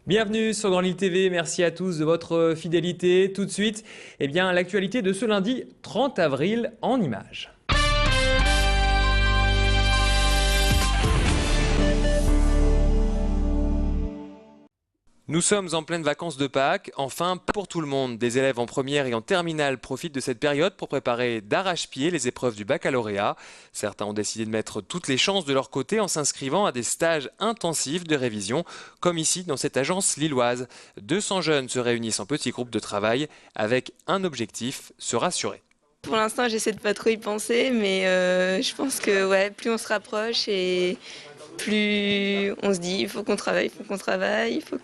Bienvenue sur Grand Lille TV, merci à tous de votre fidélité. Tout de suite, l'actualité de ce lundi 30 avril en images. Nous sommes en pleine vacances de Pâques, enfin pour tout le monde. Des élèves en première et en terminale profitent de cette période pour préparer d'arrache-pied les épreuves du baccalauréat. Certains ont décidé de mettre toutes les chances de leur côté en s'inscrivant à des stages intensifs de révision, comme ici dans cette agence lilloise. 200 jeunes se réunissent en petits groupes de travail avec un objectif, se rassurer. Pour l'instant, j'essaie de pas trop y penser, mais je pense que plus on se rapproche et plus on se dit il faut qu'on travaille,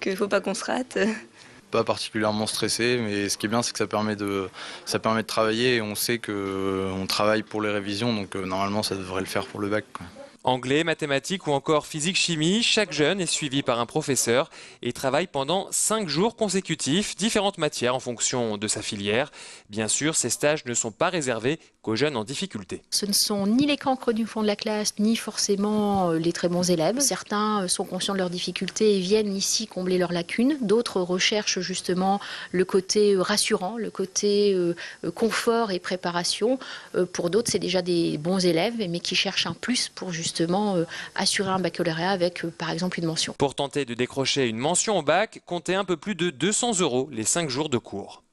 il faut pas qu'on se rate. Pas particulièrement stressé, mais ce qui est bien, c'est que ça permet de travailler et on sait qu'on travaille pour les révisions, donc normalement ça devrait le faire pour le bac, quoi. Anglais, mathématiques ou encore physique-chimie, chaque jeune est suivi par un professeur et travaille pendant 5 jours consécutifs, différentes matières en fonction de sa filière. Bien sûr, ces stages ne sont pas réservés qu'aux jeunes en difficulté. Ce ne sont ni les cancres du fond de la classe, ni forcément les très bons élèves. Certains sont conscients de leurs difficultés et viennent ici combler leurs lacunes. D'autres recherchent justement le côté rassurant, le côté confort et préparation. Pour d'autres, c'est déjà des bons élèves, mais qui cherchent un plus pour justement assurer un baccalauréat avec par exemple une mention. Pour tenter de décrocher une mention au bac, comptez un peu plus de 200 € les 5 jours de cours.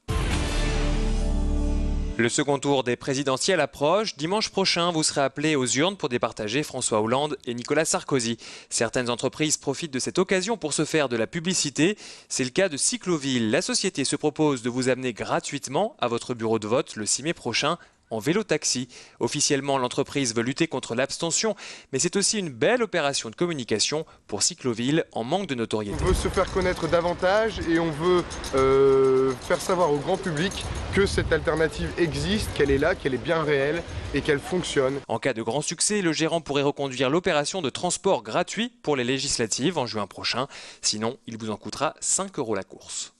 Le second tour des présidentielles approche. Dimanche prochain, vous serez appelés aux urnes pour départager François Hollande et Nicolas Sarkozy. Certaines entreprises profitent de cette occasion pour se faire de la publicité. C'est le cas de Cycloville. La société se propose de vous amener gratuitement à votre bureau de vote le 6 mai prochain en vélo-taxi. Officiellement, l'entreprise veut lutter contre l'abstention, mais c'est aussi une belle opération de communication pour Cycloville en manque de notoriété. On veut se faire connaître davantage et on veut faire savoir au grand public que cette alternative existe, qu'elle est là, qu'elle est bien réelle et qu'elle fonctionne. En cas de grand succès, le gérant pourrait reconduire l'opération de transport gratuit pour les législatives en juin prochain. Sinon, il vous en coûtera 5 € la course.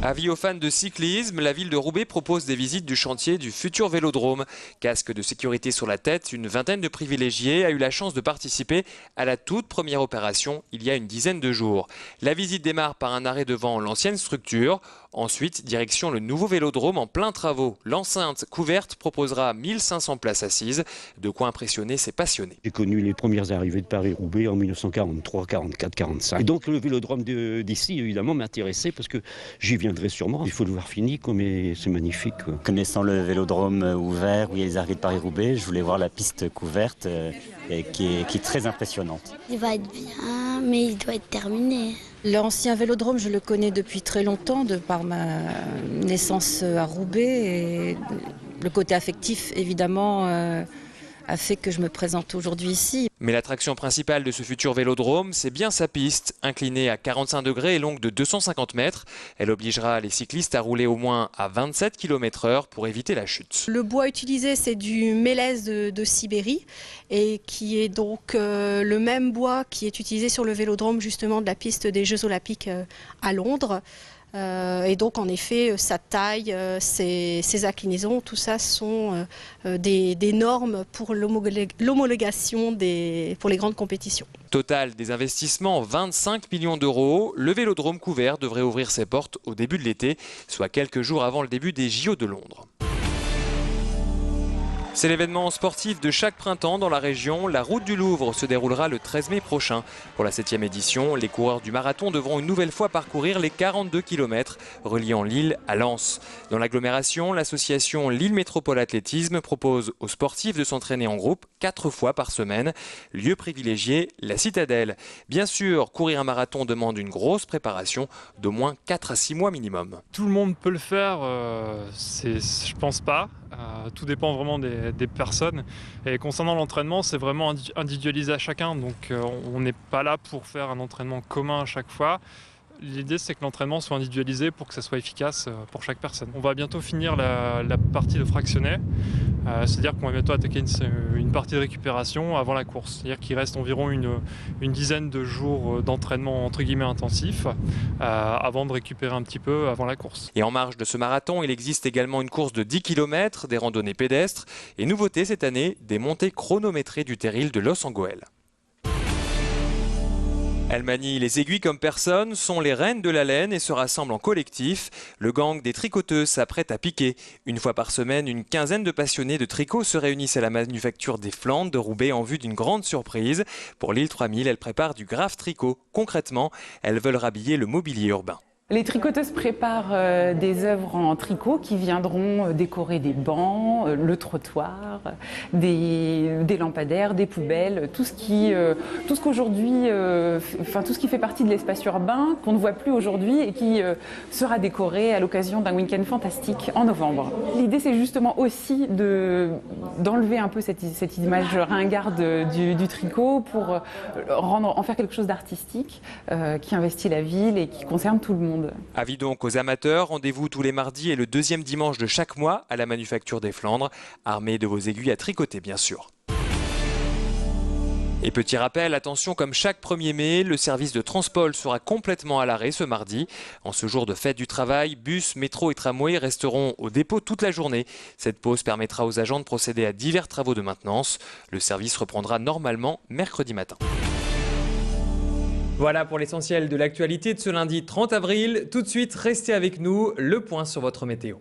Avis aux fans de cyclisme, la ville de Roubaix propose des visites du chantier du futur vélodrome. Casque de sécurité sur la tête, une vingtaine de privilégiés a eu la chance de participer à la toute première opération il y a une dizaine de jours. La visite démarre par un arrêt devant l'ancienne structure. Ensuite, direction le nouveau vélodrome en plein travaux. L'enceinte couverte proposera 1500 places assises, de quoi impressionner ses passionnés. J'ai connu les premières arrivées de Paris-Roubaix en 1943, 44, 45. Et donc le vélodrome d'ici, évidemment, m'intéressait parce que j'y viendrai sûrement. Il faut le voir fini, mais c'est magnifique. Connaissant le vélodrome ouvert où il y a les arrivées de Paris-Roubaix, je voulais voir la piste couverte qui est très impressionnante. Il va être bien, mais il doit être terminé. L'ancien vélodrome, je le connais depuis très longtemps, de par ma naissance à Roubaix. Et le côté affectif, évidemment, a fait que je me présente aujourd'hui ici. Mais l'attraction principale de ce futur vélodrome, c'est bien sa piste. Inclinée à 45 degrés et longue de 250 mètres, elle obligera les cyclistes à rouler au moins à 27 km/h pour éviter la chute. Le bois utilisé, c'est du mélèze de Sibérie et qui est donc le même bois qui est utilisé sur le vélodrome justement de la piste des Jeux Olympiques à Londres. Et donc en effet sa taille, ses inclinaisons, tout ça sont des normes pour l'homologation pour les grandes compétitions. Total des investissements, 25 millions d'euros. Le vélodrome couvert devrait ouvrir ses portes au début de l'été, soit quelques jours avant le début des JO de Londres. C'est l'événement sportif de chaque printemps dans la région. La route du Louvre se déroulera le 13 mai prochain. Pour la 7e édition, les coureurs du marathon devront une nouvelle fois parcourir les 42 km reliant Lille à Lens. Dans l'agglomération, l'association Lille Métropole Athlétisme propose aux sportifs de s'entraîner en groupe 4 fois par semaine. Lieu privilégié, la Citadelle. Bien sûr, courir un marathon demande une grosse préparation d'au moins 4 à 6 mois minimum. Tout le monde peut le faire, je pense pas. Tout dépend vraiment des personnes. Et concernant l'entraînement, c'est vraiment individualisé à chacun. Donc on n'est pas là pour faire un entraînement commun à chaque fois. L'idée, c'est que l'entraînement soit individualisé pour que ça soit efficace pour chaque personne. On va bientôt finir la partie de fractionné. C'est-à-dire qu'on va bientôt attaquer une partie de récupération avant la course. C'est-à-dire qu'il reste environ une dizaine de jours d'entraînement entre guillemets intensif avant de récupérer un petit peu avant la course. Et en marge de ce marathon, il existe également une course de 10 km, des randonnées pédestres et nouveauté cette année, des montées chronométrées du terril de Los Angeles. Elles manient les aiguilles comme personne, sont les reines de la laine et se rassemblent en collectif. Le gang des tricoteuses s'apprête à piquer. Une fois par semaine, une quinzaine de passionnés de tricot se réunissent à la manufacture des Flandres de Roubaix en vue d'une grande surprise. Pour l'île 3000, elles préparent du graphe tricot. Concrètement, elles veulent rhabiller le mobilier urbain. Les tricoteuses préparent des œuvres en tricot qui viendront décorer des bancs, le trottoir, des lampadaires, des poubelles, tout ce qui fait partie de l'espace urbain qu'on ne voit plus aujourd'hui et qui sera décoré à l'occasion d'un week-end fantastique en novembre. L'idée, c'est justement aussi d'enlever un peu cette image ringarde du tricot pour en faire quelque chose d'artistique qui investit la ville et qui concerne tout le monde. Avis donc aux amateurs, rendez-vous tous les mardis et le deuxième dimanche de chaque mois à la manufacture des Flandres, armés de vos aiguilles à tricoter bien sûr. Et petit rappel, attention, comme chaque 1er mai, le service de Transpol sera complètement à l'arrêt ce mardi. En ce jour de fête du travail, bus, métro et tramway resteront au dépôt toute la journée. Cette pause permettra aux agents de procéder à divers travaux de maintenance. Le service reprendra normalement mercredi matin. Voilà pour l'essentiel de l'actualité de ce lundi 30 avril. Tout de suite, restez avec nous, le point sur votre météo.